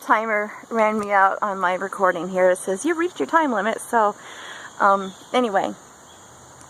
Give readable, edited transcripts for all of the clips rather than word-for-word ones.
timer ran me out on my recording here. It says, you reached your time limit. So, anyway,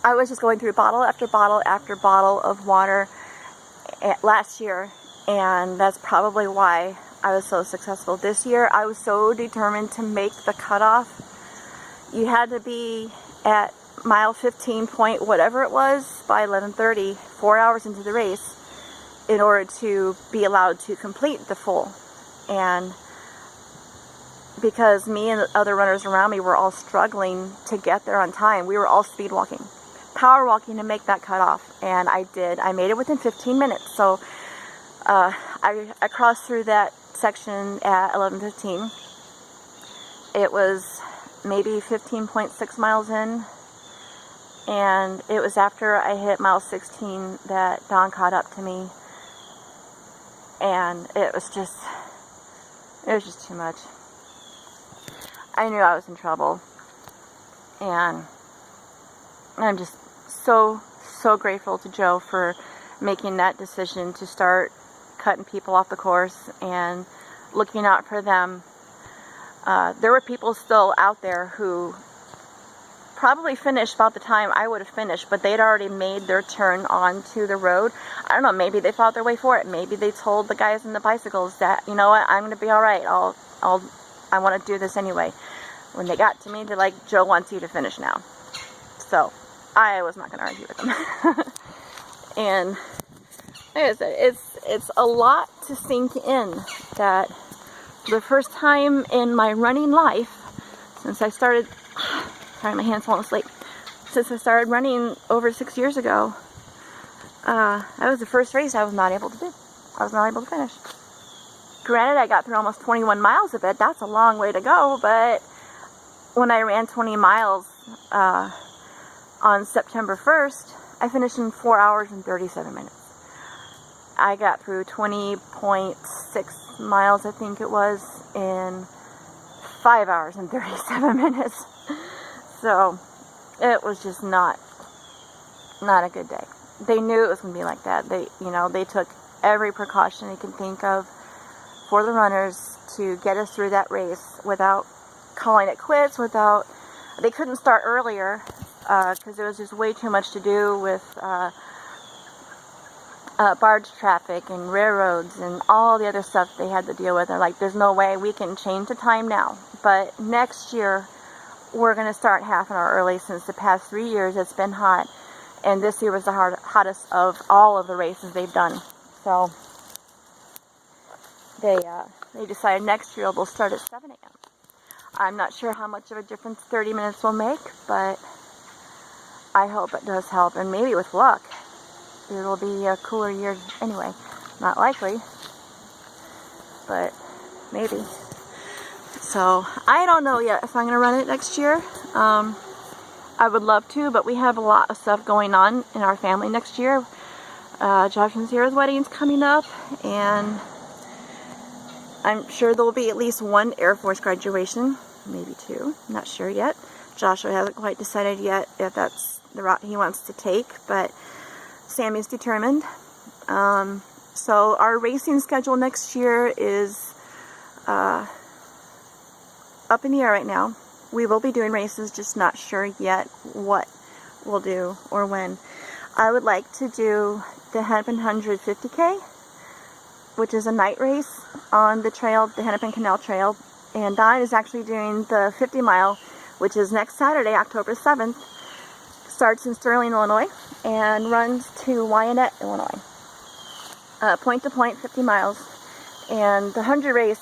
I was just going through bottle after bottle after bottle of water last year, and that's probably why I was so successful. This year, I was so determined to make the cutoff. You had to be at mile 15 point whatever it was by 11:30, 4 hours into the race, in order to be allowed to complete the full. And because me and the other runners around me were all struggling to get there on time, we were all speed walking, power walking to make that cutoff. And I did. I made it within 15 minutes. So I crossed through that section at 11:15. It was maybe 15.6 miles in, and it was after I hit mile 16 that Dawn caught up to me, and it was just too much. I knew I was in trouble, and I'm just so grateful to Joe for making that decision to start cutting people off the course and looking out for them. There were people still out there who probably finished about the time I would have finished, but they'd already made their turn onto the road. I don't know, maybe they fought their way for it. Maybe they told the guys in the bicycles that, you know what, I'm going to be alright. I want to do this anyway. When they got to me, they're like, Joe wants you to finish now. So, I was not going to argue with them. And like I said, it's a lot to sink in that the first time in my running life, since I started, sorry, my hand's falling asleep, since I started running over 6 years ago, that was the first race I was not able to do. I was not able to finish. Granted, I got through almost 21 miles of it. That's a long way to go, but when I ran 20 miles on September 1st, I finished in 4 hours and 37 minutes. I got through 20.6 miles, I think it was, in 5 hours and 37 minutes. So, it was just not a good day. They knew it was going to be like that. They took every precaution they could think of for the runners to get us through that race without calling it quits, they couldn't start earlier, because there was just way too much to do with barge traffic and railroads and all the other stuff they had to deal with. They're like, there's no way we can change the time now. But next year, we're going to start half an hour early. Since the past 3 years, it's been hot. And this year was the hottest of all of the races they've done. So, they decided next year they'll start at 7 a.m. I'm not sure how much of a difference 30 minutes will make, but I hope it does help. And maybe with luck, it'll be a cooler year anyway. Not likely, but maybe. So, I don't know yet if I'm going to run it next year. I would love to, but we have a lot of stuff going on in our family next year. Josh and Sarah's wedding's coming up, and I'm sure there will be at least one Air Force graduation, maybe two, not sure yet. Joshua hasn't quite decided yet if that's the route he wants to take, but Sammy's determined. So our racing schedule next year is up in the air right now. We will be doing races, just not sure yet what we'll do or when. I would like to do the Hennepin 100 50K, which is a night race on the trail, the Hennepin Canal Trail. And Don is actually doing the 50 mile, which is next Saturday, October 7th. Starts in Sterling, Illinois, and runs to Wyandotte, Illinois. Point to point, 50 miles. And the 100 race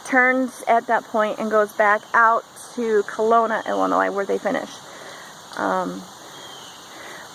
turns at that point and goes back out to Kelowna, Illinois, where they finish.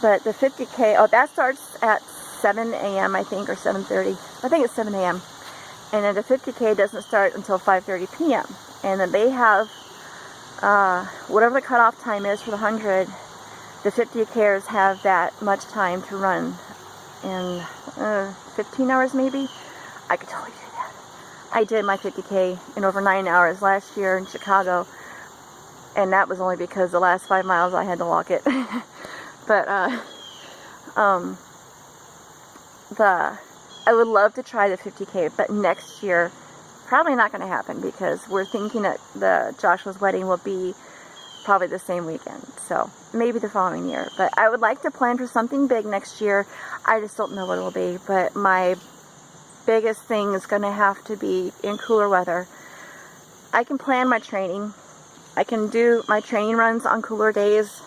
But the 50K, that starts at 7 a.m. I think, or 7:30. I think it's 7 a.m. And then the 50K doesn't start until 5:30 p.m. And then they have, whatever the cutoff time is for the 100, the 50Kers have that much time to run in 15 hours maybe. I could totally do that. I did my 50K in over 9 hours last year in Chicago, and that was only because the last 5 miles I had to walk it. But I would love to try the 50K, but next year probably not going to happen because we're thinking that Joshua's wedding will be probably the same weekend. So maybe the following year. But I would like to plan for something big next year. I just don't know what it will be. But my biggest thing is going to have to be in cooler weather. I can plan my training. I can do my training runs on cooler days.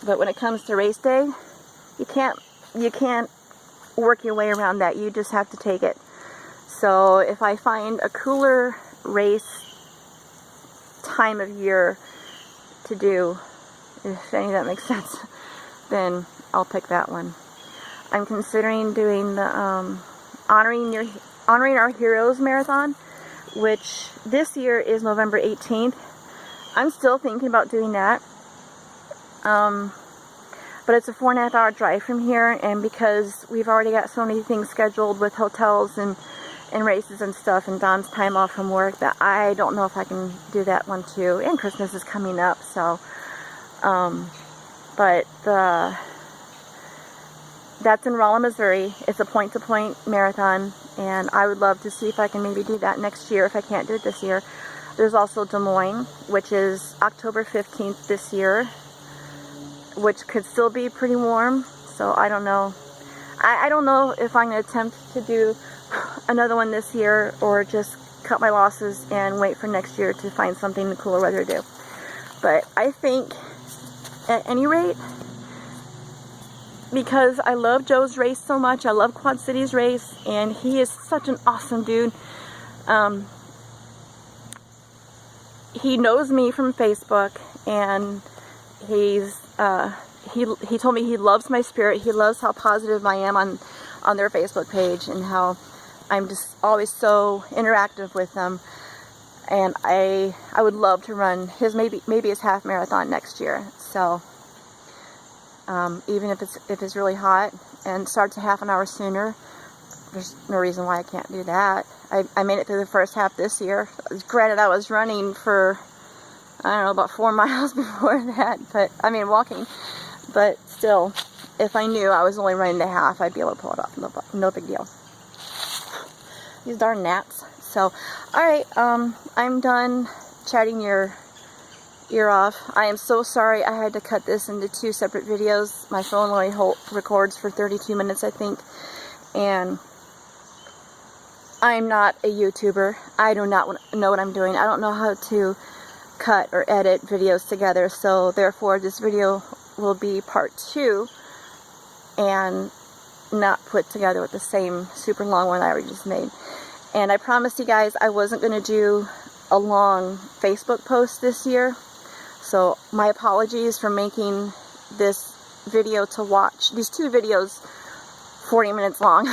But when it comes to race day, you can't work your way around that. You just have to take it. So if I find a cooler race time of year to do, if any of that makes sense, then I'll pick that one. I'm considering doing the honoring our heroes marathon, which this year is November 18th. I'm still thinking about doing that. But it's a 4.5 hour drive from here, and because we've already got so many things scheduled with hotels and races and stuff, and Don's time off from work, that I don't know if I can do that one too. And Christmas is coming up, so but that's in Rolla, Missouri. It's a point-to-point marathon, and I would love to see if I can maybe do that next year if I can't do it this year. There's also Des Moines, which is October 15th this year, which could still be pretty warm, so I don't know. I don't know if I'm going to attempt to do another one this year or just cut my losses and wait for next year to find something in cooler weather to do. But I think, at any rate, because I love Joe's race so much, I love Quad Cities race, and he is such an awesome dude. He knows me from Facebook, and he told me he loves my spirit. He loves how positive I am on their Facebook page, and how I'm just always so interactive with them. And I would love to run his maybe his half marathon next year. So even if it's really hot and starts a half an hour sooner, there's no reason why I can't do that. I made it through the first half this year. Granted, I was running for, I don't know, about 4 miles before that, but I mean walking. But still, if I knew I was only running the half, I'd be able to pull it off. No big deal. These darn gnats. So, alright, I'm done chatting your ear off. I am so sorry I had to cut this into 2 separate videos. My phone only records for 32 minutes, I think. And I'm not a YouTuber. I do not know what I'm doing. I don't know how to cut or edit videos together. So, therefore, this video will be part 2 and not put together with the same super long one I already just made. And I promised you guys I wasn't going to do a long Facebook post this year. So my apologies for making this video to watch. These 2 videos 40 minutes long.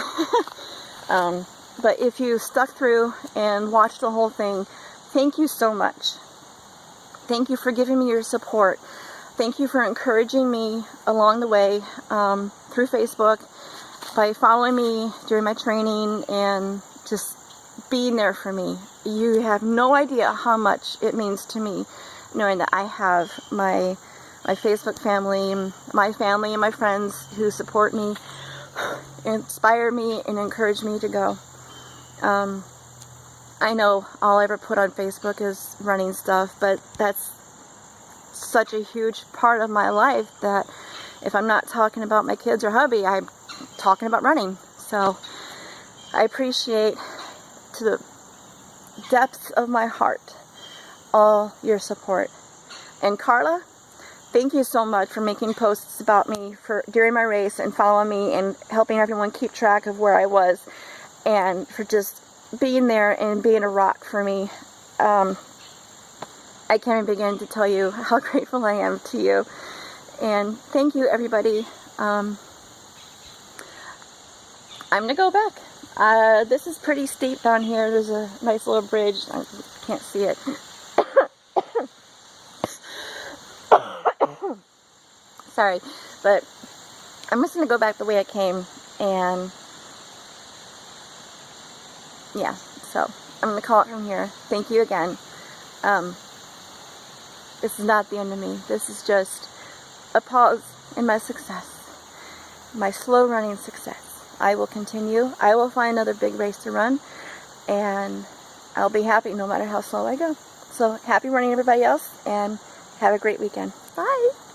But if you stuck through and watched the whole thing, thank you so much. Thank you for giving me your support. Thank you for encouraging me along the way through Facebook, by following me during my training and just being there for me. You have no idea how much it means to me knowing that I have my Facebook family, my family and my friends who support me, inspire me and encourage me to go. I know all I ever put on Facebook is running stuff, but that's such a huge part of my life that if I'm not talking about my kids or hubby, I'm talking about running. So I appreciate to the depths of my heart all your support. And Carla, thank you so much for making posts about me during my race and following me and helping everyone keep track of where I was, and for just being there and being a rock for me. I can't even begin to tell you how grateful I am to you. And thank you, everybody. I'm going to go back. This is pretty steep down here. There's a nice little bridge. I can't see it. Sorry. But I'm just going to go back the way I came. And yeah. So I'm going to call it from here. Thank you again. This is not the end of me. This is just a pause in my success. My slow running success. I will continue. I will find another big race to run, and I'll be happy no matter how slow I go. So happy running, everybody else, and have a great weekend. Bye!